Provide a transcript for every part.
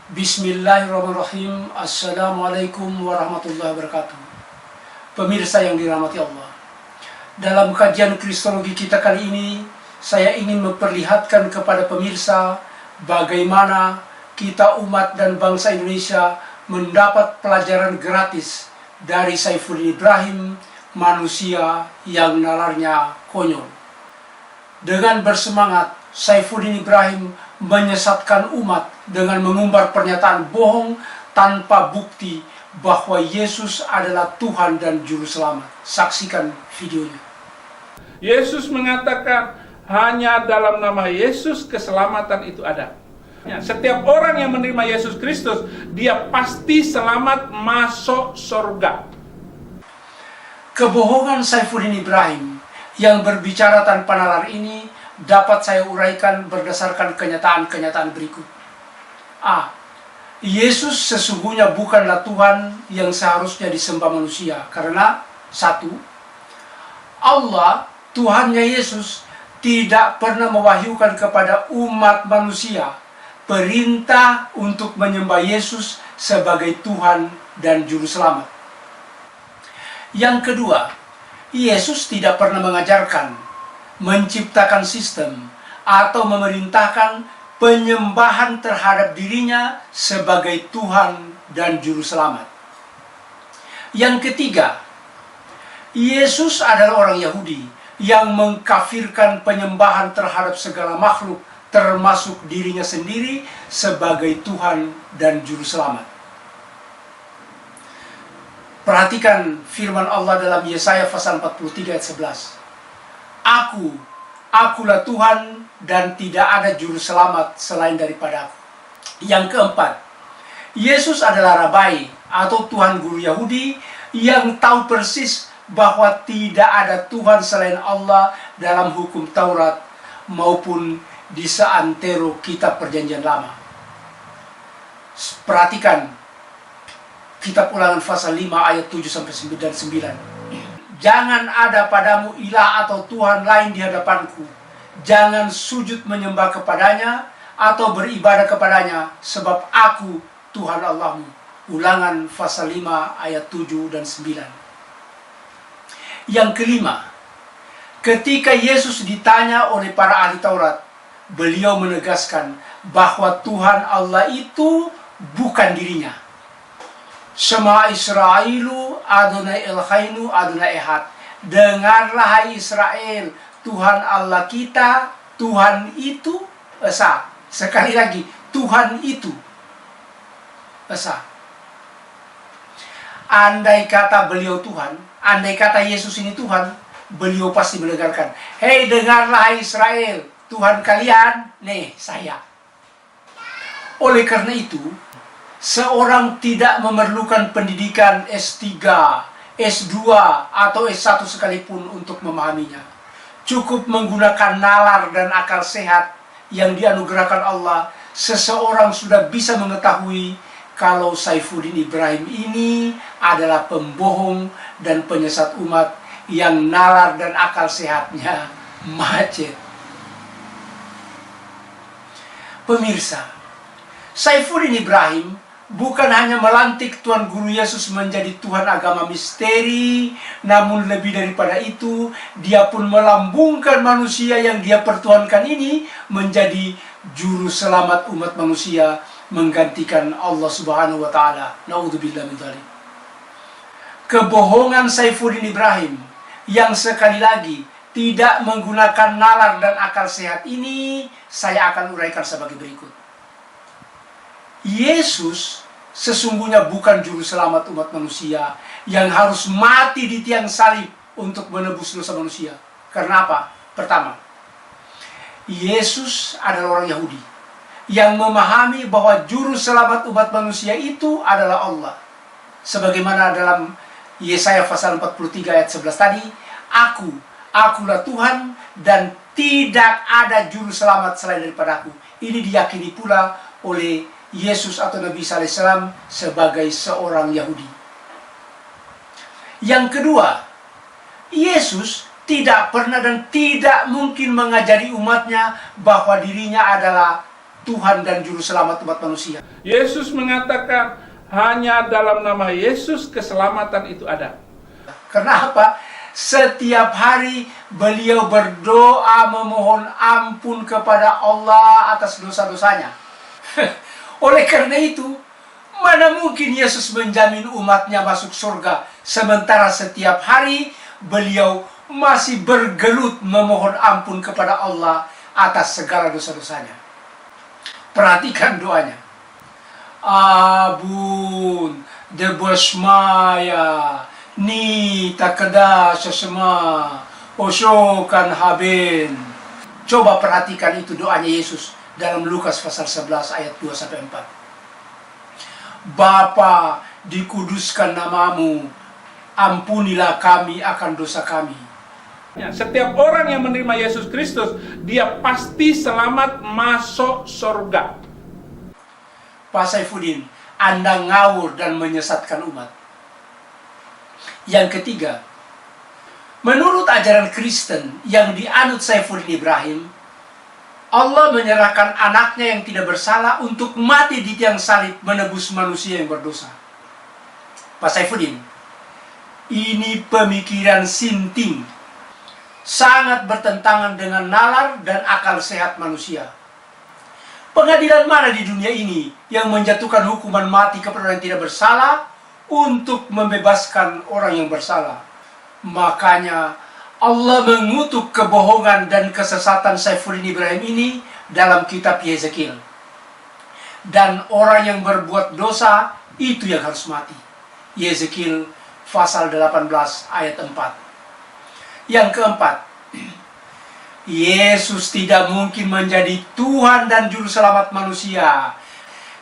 Bismillahirrahmanirrahim. Assalamualaikum warahmatullahi wabarakatuh. Pemirsa yang dirahmati Allah, dalam kajian Kristologi kita kali ini, saya ingin memperlihatkan kepada pemirsa bagaimana kita umat dan bangsa Indonesia mendapat pelajaran gratis dari Saifuddin Ibrahim, manusia yang nalarnya konyol. Dengan bersemangat, Saifuddin Ibrahim menyesatkan umat dengan mengumbar pernyataan bohong tanpa bukti bahwa Yesus adalah Tuhan dan Juru Selamat. Saksikan videonya. Yesus mengatakan hanya dalam nama Yesus keselamatan itu ada. Setiap orang yang menerima Yesus Kristus, dia pasti selamat masuk surga. Kebohongan Saifuddin Ibrahim yang berbicara tanpa nalar ini dapat saya uraikan berdasarkan kenyataan-kenyataan berikut. A. Yesus sesungguhnya bukanlah Tuhan yang seharusnya disembah manusia. Karena satu, Allah, Tuhannya Yesus, tidak pernah mewahyukan kepada umat manusia perintah untuk menyembah Yesus sebagai Tuhan dan Juru Selamat. Yang kedua, Yesus tidak pernah mengajarkan menciptakan sistem atau memerintahkan penyembahan terhadap dirinya sebagai Tuhan dan Juru Selamat. Yang ketiga, Yesus adalah orang Yahudi yang mengkafirkan penyembahan terhadap segala makhluk, termasuk dirinya sendiri sebagai Tuhan dan Juru Selamat. Perhatikan firman Allah dalam Yesaya pasal 43 ayat 11. Akulah Tuhan dan tidak ada Juru Selamat selain daripada aku. Yang keempat, Yesus adalah Rabai atau Tuhan Guru Yahudi yang tahu persis bahwa tidak ada Tuhan selain Allah dalam hukum Taurat maupun di seantero kitab Perjanjian Lama. Perhatikan kitab Ulangan pasal 5 ayat 7-9. Jangan ada padamu ilah atau Tuhan lain di hadapanku. Jangan sujud menyembah kepadanya atau beribadah kepadanya, sebab aku Tuhan Allahmu. Ulangan pasal 5 ayat 7 dan 9. Yang kelima, ketika Yesus ditanya oleh para ahli Taurat, beliau menegaskan bahwa Tuhan Allah itu bukan dirinya. Shema Israelu Adonai Eloheinu Adonai Echad. Dengarlah hai Israel, Tuhan Allah kita, Tuhan itu esa. Sekali lagi, Tuhan itu esa. Andai kata beliau Tuhan, andai kata Yesus ini Tuhan, beliau pasti menegarkan, hei dengarlah hai Israel, Tuhan kalian, nih saya. Oleh karena itu, seorang tidak memerlukan pendidikan S3, S2, atau S1 sekalipun untuk memahaminya. Cukup menggunakan nalar dan akal sehat yang dianugerahkan Allah, seseorang sudah bisa mengetahui kalau Saifuddin Ibrahim ini adalah pembohong dan penyesat umat yang nalar dan akal sehatnya macet. Pemirsa, Saifuddin Ibrahim bukan hanya melantik Tuhan Guru Yesus menjadi Tuhan agama misteri, namun lebih daripada itu, dia pun melambungkan manusia yang dia pertuhankan ini menjadi Juru Selamat umat manusia, menggantikan Allah Subhanahu wa Ta'ala. Naudzubillah min dzalik. Kebohongan Saifuddin Ibrahim yang sekali lagi tidak menggunakan nalar dan akal sehat ini, saya akan uraikan sebagai berikut. Yesus sesungguhnya bukan Juru Selamat umat manusia yang harus mati di tiang salib untuk menebus dosa manusia. Karena apa? Pertama, Yesus adalah orang Yahudi yang memahami bahwa Juru Selamat umat manusia itu adalah Allah. Sebagaimana dalam Yesaya pasal 43 ayat 11 tadi, akulah Tuhan dan tidak ada Juru Selamat selain daripada aku. Ini diyakini pula oleh Yesus atau Nabi SAW sebagai seorang Yahudi. Yang kedua, Yesus tidak pernah dan tidak mungkin mengajari umatnya bahwa dirinya adalah Tuhan dan Juru Selamat umat manusia. Yesus mengatakan hanya dalam nama Yesus keselamatan itu ada. Kenapa? Setiap hari beliau berdoa memohon ampun kepada Allah atas dosa-dosanya. Oleh karena itu, mana mungkin Yesus menjamin umatnya masuk surga, sementara setiap hari beliau masih bergelut memohon ampun kepada Allah atas segala dosa-dosanya. Perhatikan doanya. Abun debosmaya ni takada sesema osokan haben. Coba perhatikan itu doanya Yesus dalam Lukas pasal 11 ayat 2-4. Bapa, dikuduskan namamu, ampunilah kami akan dosa kami. Setiap orang yang menerima Yesus Kristus, dia pasti selamat masuk surga. Pak Saifuddin, Anda ngawur dan menyesatkan umat. Yang ketiga, menurut ajaran Kristen yang dianut Saifuddin Ibrahim, Allah menyerahkan anaknya yang tidak bersalah untuk mati di tiang salib menebus manusia yang berdosa. Pak Saifuddin, ini pemikiran sinting, sangat bertentangan dengan nalar dan akal sehat manusia. Pengadilan mana di dunia ini yang menjatuhkan hukuman mati kepada orang yang tidak bersalah untuk membebaskan orang yang bersalah? Makanya Allah mengutuk kebohongan dan kesesatan Saifuddin Ibrahim ini dalam kitab Yezekiel. Dan orang yang berbuat dosa itu yang harus mati. Yezekiel pasal 18 ayat 4. Yang keempat, Yesus tidak mungkin menjadi Tuhan dan Juru Selamat manusia.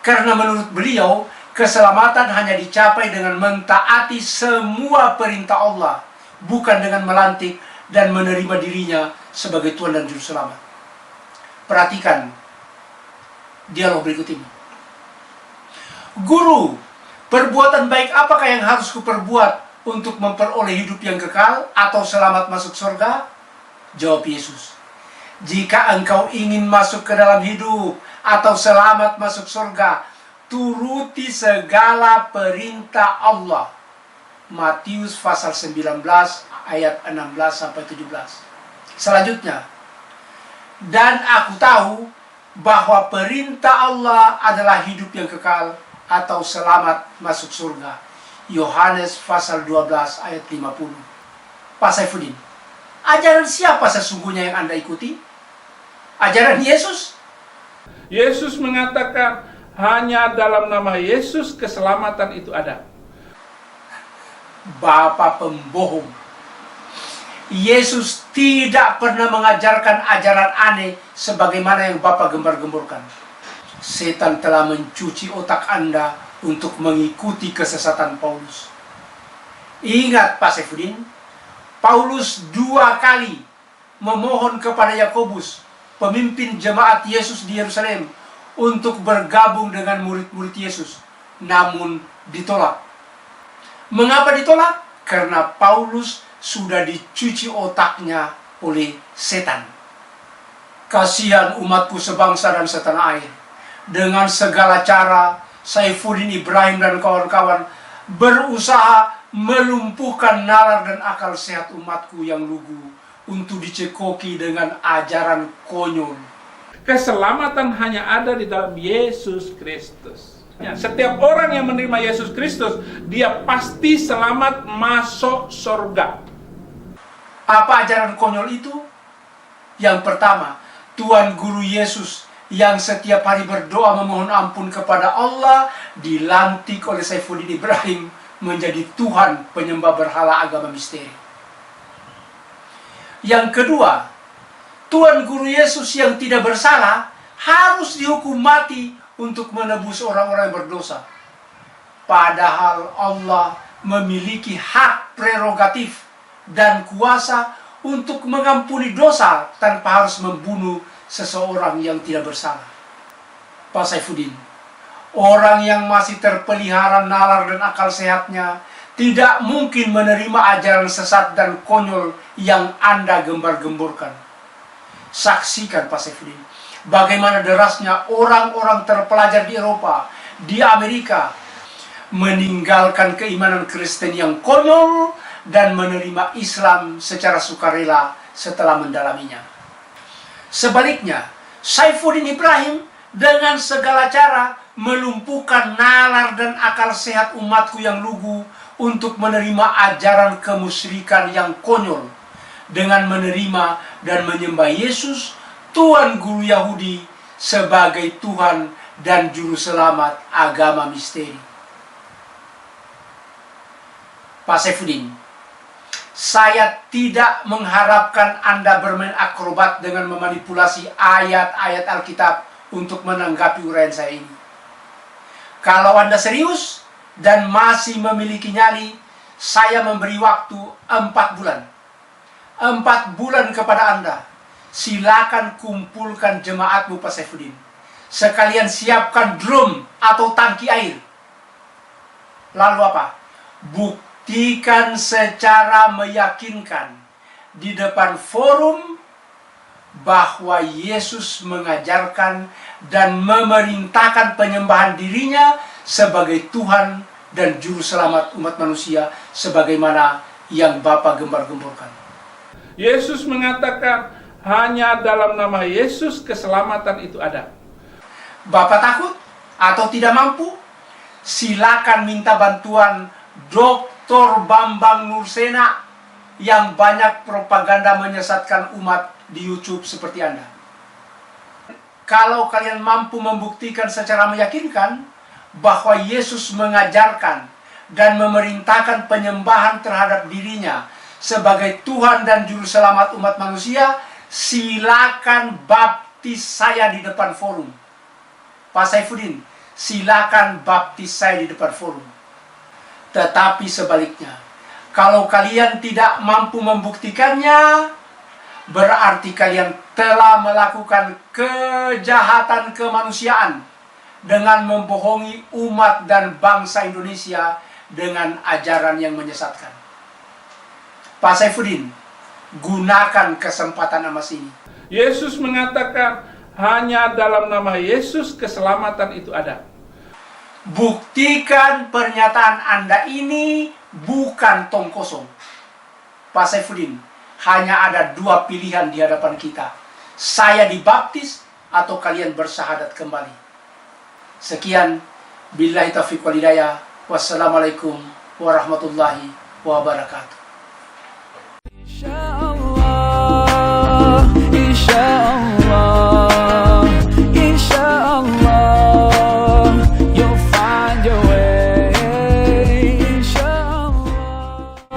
Karena menurut beliau, keselamatan hanya dicapai dengan mentaati semua perintah Allah, bukan dengan melantik dan menerima dirinya sebagai Tuhan dan Juru Selamat. Perhatikan dialog berikut ini. Guru, perbuatan baik apakah yang harus kuperbuat untuk memperoleh hidup yang kekal atau selamat masuk surga? Jawab Yesus, jika engkau ingin masuk ke dalam hidup atau selamat masuk surga, turuti segala perintah Allah. Matius pasal 19 ayat 16-17. Selanjutnya, dan aku tahu bahwa perintah Allah adalah hidup yang kekal atau selamat masuk surga. Yohanes pasal 12 ayat 50. Pak Saifuddin, ajaran siapa sesungguhnya yang Anda ikuti? Ajaran Yesus? Yesus mengatakan hanya dalam nama Yesus keselamatan itu ada. Bapa pembohong. Yesus tidak pernah mengajarkan ajaran aneh sebagaimana yang Bapa gembar-gemborkan. Setan telah mencuci otak Anda untuk mengikuti kesesatan Paulus. Ingat Pak Saifuddin, Paulus 2 kali memohon kepada Yakobus, pemimpin jemaat Yesus di Yerusalem, untuk bergabung dengan murid-murid Yesus, namun ditolak. Mengapa ditolak? Karena Paulus sudah dicuci otaknya oleh setan. Kasihan umatku sebangsa dan setanah air. Dengan segala cara, Saifuddin Ibrahim dan kawan-kawan berusaha melumpuhkan nalar dan akal sehat umatku yang lugu untuk dicekoki dengan ajaran konyol. Keselamatan hanya ada di dalam Yesus Kristus. Setiap orang yang menerima Yesus Kristus, dia pasti selamat masuk surga. Apa ajaran konyol itu? Yang pertama, Tuhan Guru Yesus yang setiap hari berdoa memohon ampun kepada Allah dilantik oleh Saifuddin Ibrahim menjadi Tuhan penyembah berhala agama misteri. Yang kedua, Tuhan Guru Yesus yang tidak bersalah harus dihukum mati untuk menebus orang-orang yang berdosa. Padahal Allah memiliki hak prerogatif dan kuasa untuk mengampuni dosa tanpa harus membunuh seseorang yang tidak bersalah. Pak Saifuddin, orang yang masih terpelihara nalar dan akal sehatnya tidak mungkin menerima ajaran sesat dan konyol yang Anda gembar-gemborkan. Saksikan Pak Saifuddin, bagaimana derasnya orang-orang terpelajar di Eropa, di Amerika, meninggalkan keimanan Kristen yang konyol dan menerima Islam secara sukarela setelah mendalaminya. Sebaliknya, Saifuddin Ibrahim dengan segala cara melumpuhkan nalar dan akal sehat umatku yang lugu untuk menerima ajaran kemusyrikan yang konyol dengan menerima dan menyembah Yesus, Tuan Guru Yahudi, sebagai Tuhan dan Juru Selamat agama misteri. Pak Saifuddin, saya tidak mengharapkan Anda bermain akrobat dengan memanipulasi ayat-ayat Alkitab untuk menanggapi uraian saya ini. Kalau Anda serius dan masih memiliki nyali, saya memberi waktu 4 bulan. 4 bulan kepada Anda. Silakan kumpulkan jemaatmu, Pak Saifuddin. Sekalian siapkan drum atau tangki air. Lalu apa? Buktikan secara meyakinkan di depan forum bahwa Yesus mengajarkan dan memerintahkan penyembahan dirinya sebagai Tuhan dan Juru Selamat umat manusia sebagaimana yang Bapa gembar-gemborkan. Yesus mengatakan hanya dalam nama Yesus keselamatan itu ada. Bapak takut atau tidak mampu? Silakan minta bantuan Dr. Bambang Nursena yang banyak propaganda menyesatkan umat di YouTube seperti Anda. Kalau kalian mampu membuktikan secara meyakinkan bahwa Yesus mengajarkan dan memerintahkan penyembahan terhadap dirinya sebagai Tuhan dan Juru Selamat umat manusia, silakan baptis saya di depan forum. Pak Saifuddin, silakan baptis saya di depan forum. Tetapi sebaliknya, kalau kalian tidak mampu membuktikannya, berarti kalian telah melakukan kejahatan kemanusiaan dengan membohongi umat dan bangsa Indonesia dengan ajaran yang menyesatkan. Pak Saifuddin, gunakan kesempatan emas ini. Yesus mengatakan hanya dalam nama Yesus keselamatan itu ada. Buktikan pernyataan Anda ini bukan tong kosong. Pak Saifuddin, hanya ada 2 pilihan di hadapan kita. Saya dibaptis atau kalian bersahadat kembali. Sekian, billahi taufiq wal hidayah. Wassalamualaikum warahmatullahi wabarakatuh.